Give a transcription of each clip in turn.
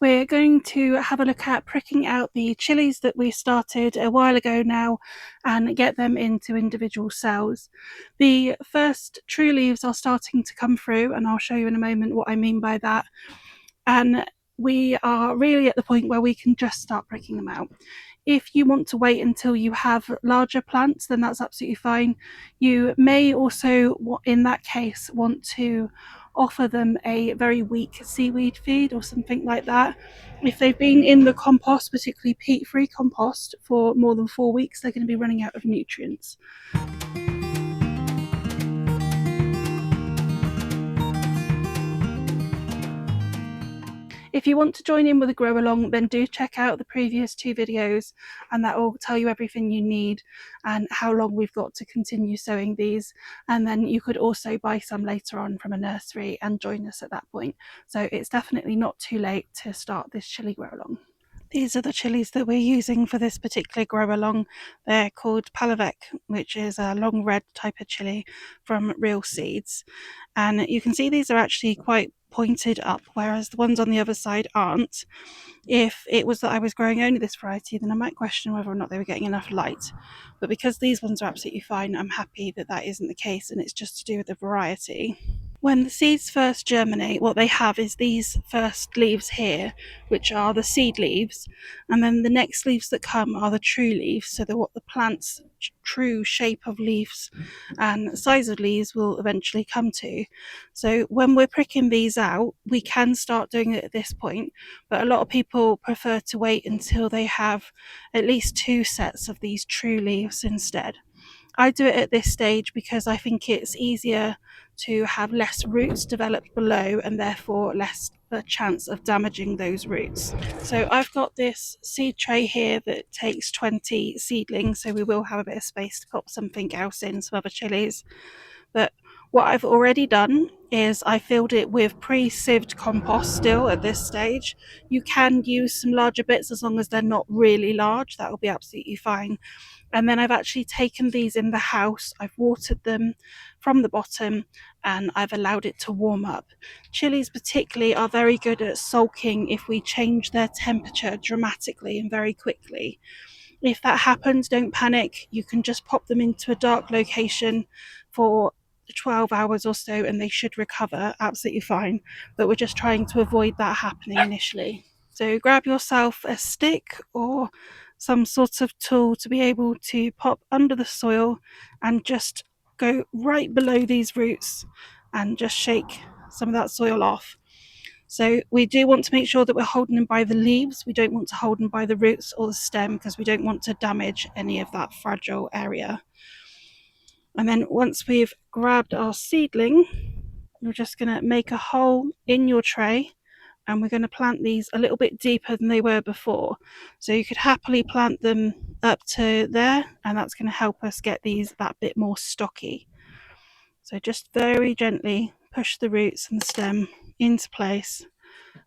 we're going to have a look at pricking out the chillies that we started a while ago now and get them into individual cells. The first true leaves are starting to come through, and I'll show you in a moment what I mean by that. And we are really at the point where we can just start pricking them out. If you want to wait until you have larger plants, then that's absolutely fine. You may also, in that case, want to offer them a very weak seaweed feed or something like that. If they've been in the compost, particularly peat-free compost, for more than 4 weeks, they're going to be running out of nutrients. If you want to join in with a grow along, then do check out the previous 2 videos, and that will tell you everything you need and how long we've got to continue sowing these. And then you could also buy some later on from a nursery and join us at that point. So it's definitely not too late to start this chilli grow along. These are the chillies that we're using for this particular grow along. They're called Palavec, which is a long red type of chilli from real seeds. And you can see these are actually quite pointed up, whereas the ones on the other side aren't. If it was that I was growing only this variety, then I might question whether or not they were getting enough light. But because these ones are absolutely fine, I'm happy that that isn't the case, and it's just to do with the variety. When the seeds first germinate, what they have is these first leaves here, which are the seed leaves, and then the next leaves that come are the true leaves, so that what the plant's true shape of leaves and size of leaves will eventually come to. So when we're pricking these out, we can start doing it at this point, but a lot of people prefer to wait until they have at least 2 sets of these true leaves instead. I do it at this stage because I think it's easier to have less roots developed below and therefore less of a chance of damaging those roots. So I've got this seed tray here that takes 20 seedlings, so we will have a bit of space to pop something else in, some other chilies. But what I've already done is I filled it with pre-sieved compost still at this stage. You can use some larger bits as long as they're not really large, that will be absolutely fine. And then I've actually taken these in the house, I've watered them from the bottom, and I've allowed it to warm up. Chilies particularly are very good at sulking if we change their temperature dramatically and very quickly. If that happens, don't panic. You can just pop them into a dark location for 12 hours or so and they should recover absolutely fine. But we're just trying to avoid that happening initially. So grab yourself a stick or some sort of tool to be able to pop under the soil and just go right below these roots and just shake some of that soil off. So we do want to make sure that we're holding them by the leaves. We don't want to hold them by the roots or the stem because we don't want to damage any of that fragile area. And then once we've grabbed our seedling, we're just going to make a hole in your tray and we're going to plant these a little bit deeper than they were before. So you could happily plant them up to there, and that's going to help us get these that bit more stocky. So just very gently push the roots and the stem into place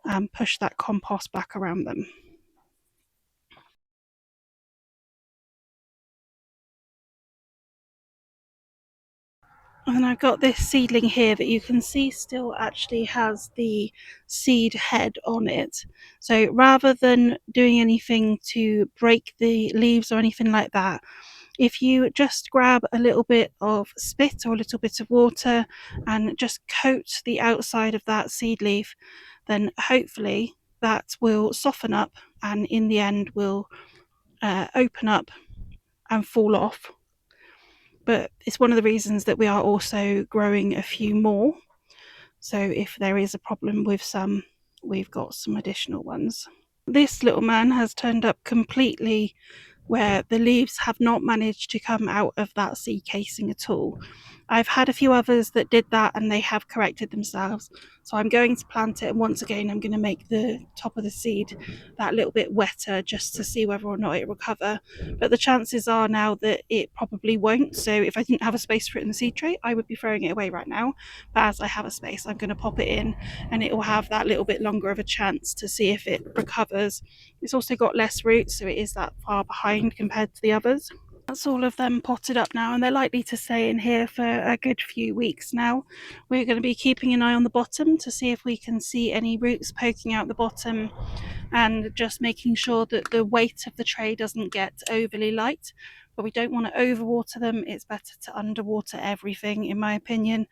and push that compost back around them. And I've got this seedling here that you can see still actually has the seed head on it. So rather than doing anything to break the leaves or anything like that, if you just grab a little bit of spit or a little bit of water and just coat the outside of that seed leaf, then hopefully that will soften up and in the end will open up and fall off. But it's one of the reasons that we are also growing a few more. So if there is a problem with some, we've got some additional ones. This little man has turned up completely where the leaves have not managed to come out of that seed casing at all. I've had a few others that did that and they have corrected themselves. So I'm going to plant it, and once again I'm going to make the top of the seed that little bit wetter just to see whether or not it will recover. But the chances are now that it probably won't. So if I didn't have a space for it in the seed tray, I would be throwing it away right now. But as I have a space, I'm going to pop it in and it will have that little bit longer of a chance to see if it recovers. It's also got less roots, so it is that far behind compared to the others. that's all of them potted up now, and they're likely to stay in here for a good few weeks now. We're going to be keeping an eye on the bottom to see if we can see any roots poking out the bottom, and just making sure that the weight of the tray doesn't get overly light. But we don't want to overwater them. It's better to underwater everything, in my opinion,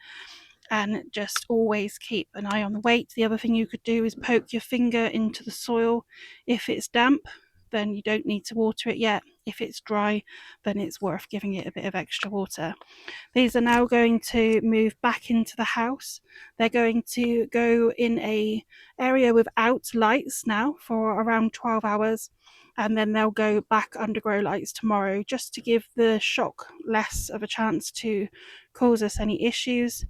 and just always keep an eye on the weight. The other thing you could do is poke your finger into the soil. If it's damp, then you don't need to water it yet. If it's dry, then it's worth giving it a bit of extra water. These are now going to move back into the house. They're going to go in a area without lights now for around 12 hours, and then they'll go back under grow lights tomorrow, just to give the shock less of a chance to cause us any issues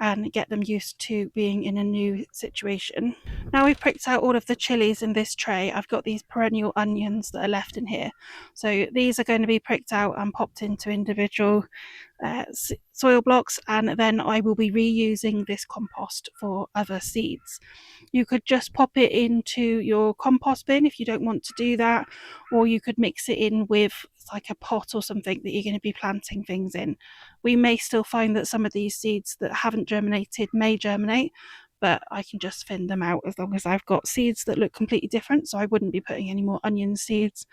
and get them used to being in a new situation. Now we've pricked out all of the chilies in this tray, I've got these perennial onions that are left in here. So these are going to be pricked out and popped into individual soil blocks, and then I will be reusing this compost for other seeds. You could just pop it into your compost bin if you don't want to do that, or you could mix it in with like a pot or something that you're going to be planting things in. We may still find that some of these seeds that haven't germinated may germinate, but I can just thin them out as long as I've got seeds that look completely different. So I wouldn't be putting any more onion seeds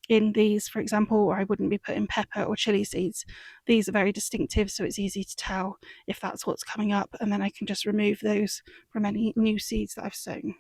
in these, for example, or I wouldn't be putting pepper or chili seeds. These are very distinctive, so it's easy to tell if that's what's coming up, and then I can just remove those from any new seeds that I've sown.